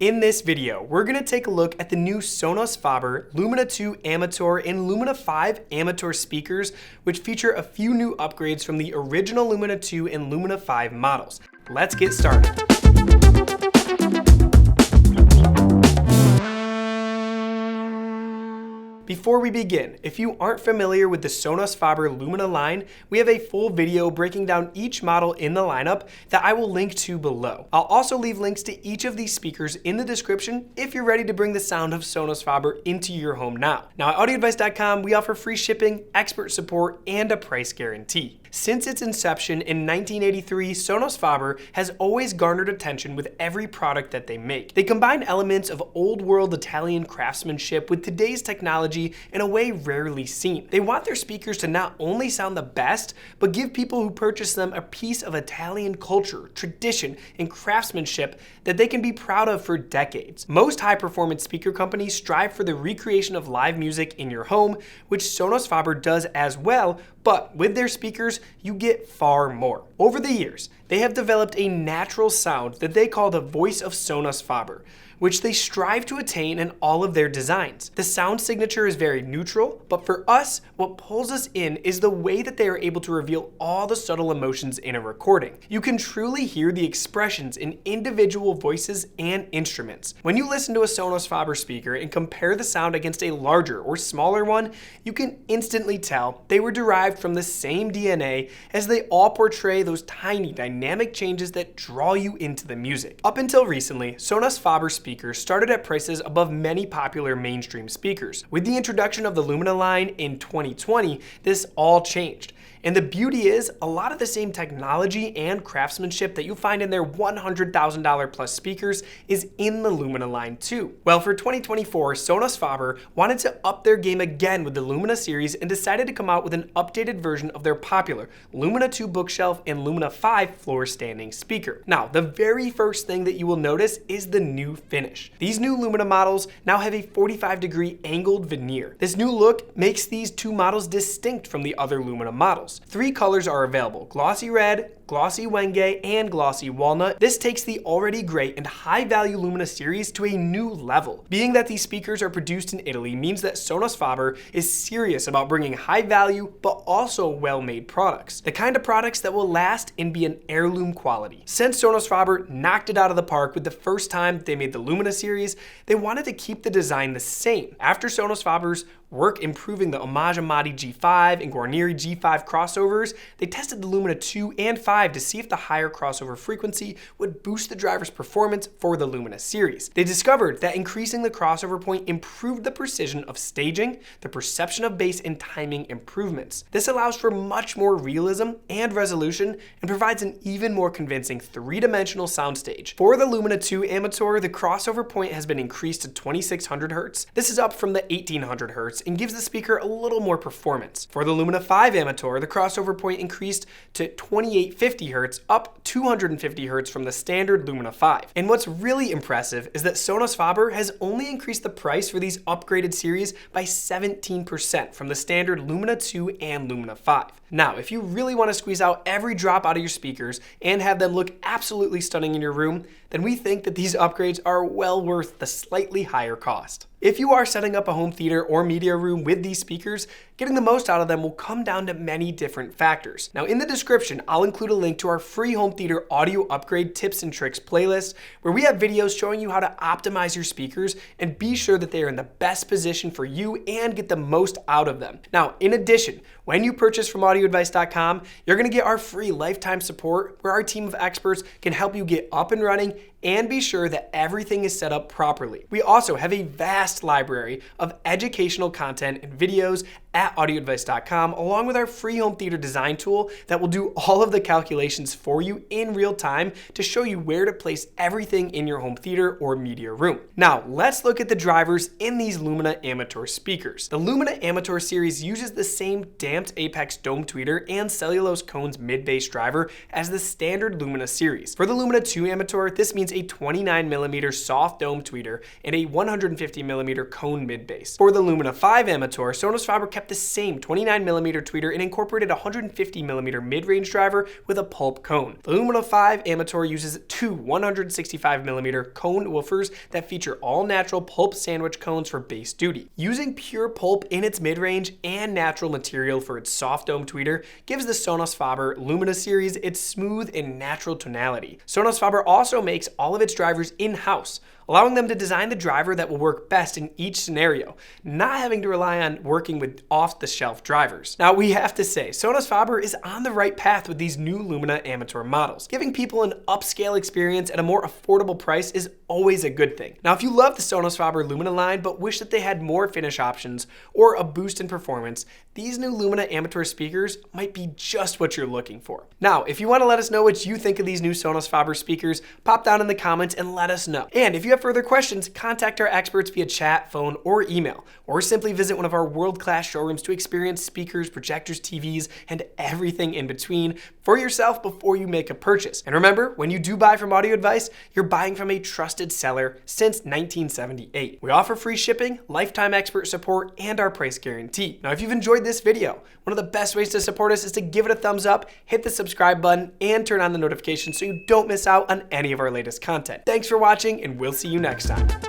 In this video, we're going to take a look at the new Sonus Faber Lumina 2 Amator and Lumina 5 Amator speakers, which feature a few new upgrades from the original Lumina 2 and Lumina 5 models. Let's get started. Before we begin, if you aren't familiar with the Sonus Faber Lumina line, we have a full video breaking down each model in the lineup that I will link to below. I'll also leave links to each of these speakers in the description if you're ready to bring the sound of Sonus Faber into your home now. Now at audioadvice.com, we offer free shipping, expert support, and a price guarantee. Since its inception in 1983, Sonus Faber has always garnered attention with every product that they make. They combine elements of old-world Italian craftsmanship with today's technology in a way rarely seen. They want their speakers to not only sound the best, but give people who purchase them a piece of Italian culture, tradition, and craftsmanship that they can be proud of for decades. Most high-performance speaker companies strive for the recreation of live music in your home, which Sonus Faber does as well, but with their speakers, you get far more. Over the years, they have developed a natural sound that they call the voice of Sonus Faber, which they strive to attain in all of their designs. The sound signature is very neutral, but for us, what pulls us in is the way that they are able to reveal all the subtle emotions in a recording. You can truly hear the expressions in individual voices and instruments. When you listen to a Sonus Faber speaker and compare the sound against a larger or smaller one, you can instantly tell they were derived from the same DNA, as they all portray those tiny dynamic changes that draw you into the music. Up until recently, Sonus Faber speakers started at prices above many popular mainstream speakers. With the introduction of the Lumina line in 2020, this all changed. And the beauty is, a lot of the same technology and craftsmanship that you find in their $100,000 plus speakers is in the Lumina line too. Well, for 2024, Sonus Faber wanted to up their game again with the Lumina series and decided to come out with an updated version of their popular Lumina 2 bookshelf and Lumina 5 floor standing speaker. Now, the very first thing that you will notice is the new finish. These new Lumina models now have a 45-degree angled veneer. This new look makes these two models distinct from the other Lumina models. 3 colors are available: glossy red, glossy wenge, and glossy walnut. This takes the already great and high-value Lumina series to a new level. Being that these speakers are produced in Italy means that Sonus Faber is serious about bringing high-value but also well-made products. The kind of products that will last and be an heirloom quality. Since Sonus Faber knocked it out of the park with the first time they made the Lumina series, they wanted to keep the design the same. After Sonus Faber's work improving the Omage Amati G5 and Guarneri G5 crossovers, they tested the Lumina 2 and 5 to see if the higher crossover frequency would boost the driver's performance for the Lumina series. They discovered that increasing the crossover point improved the precision of staging, the perception of bass, and timing improvements. This allows for much more realism and resolution and provides an even more convincing three-dimensional soundstage. For the Lumina 2 Amator, the crossover point has been increased to 2600 Hz. This is up from the 1800 Hz and gives the speaker a little more performance. For the Lumina 5 Amator, the crossover point increased to 2850 Hz, up 250 Hz from the standard Lumina 5. And what's really impressive is that Sonus Faber has only increased the price for these upgraded series by 17% from the standard Lumina 2 and Lumina 5. Now, if you really want to squeeze out every drop out of your speakers and have them look absolutely stunning in your room, then we think that these upgrades are well worth the slightly higher cost. If you are setting up a home theater or media room with these speakers, getting the most out of them will come down to many different factors. Now, in the description, I'll include a link to our free home theater audio upgrade tips and tricks playlist, where we have videos showing you how to optimize your speakers and be sure that they are in the best position for you and get the most out of them. Now, in addition, when you purchase from audioadvice.com, you're going to get our free lifetime support, where our team of experts can help you get up and running and be sure that everything is set up properly. We also have a vast library of educational content and videos at audioadvice.com, along with our free home theater design tool that will do all of the calculations for you in real time to show you where to place everything in your home theater or media room. Now, let's look at the drivers in these Lumina Amator speakers. The Lumina Amator series uses the same damped apex dome tweeter and cellulose cones mid-bass driver as the standard Lumina series. For the Lumina 2 Amator, this means a 29mm soft dome tweeter and a 150mm cone mid-bass. For the Lumina 5 Amator, Sonus Faber kept the same 29mm tweeter and incorporated a 150mm mid-range driver with a pulp cone. The Lumina 5 Amator uses two 165mm cone woofers that feature all-natural pulp sandwich cones for bass duty. Using pure pulp in its mid-range and natural material for its soft dome tweeter gives the Sonus Faber Lumina series its smooth and natural tonality. Sonus Faber also makes all of its drivers in-house, allowing them to design the driver that will work best in each scenario, not having to rely on working with off-the-shelf drivers. Now, we have to say, Sonus Faber is on the right path with these new Lumina Amator models. Giving people an upscale experience at a more affordable price is always a good thing. Now, if you love the Sonus Faber Lumina line but wish that they had more finish options or a boost in performance, these new Lumina Amator speakers might be just what you're looking for. Now, if you want to let us know what you think of these new Sonus Faber speakers, pop down in the comments and let us know. And if you have further questions, contact our experts via chat, phone, or email, or simply visit one of our world-class showrooms to experience speakers, projectors, TVs, and everything in between for yourself before you make a purchase. And remember, when you do buy from Audio Advice, you're buying from a trusted seller since 1978. We offer free shipping, lifetime expert support, and our price guarantee. Now, if you've enjoyed this video, one of the best ways to support us is to give it a thumbs up, hit the subscribe button, and turn on the notifications so you don't miss out on any of our latest content. Thanks for watching, and we'll see you next time.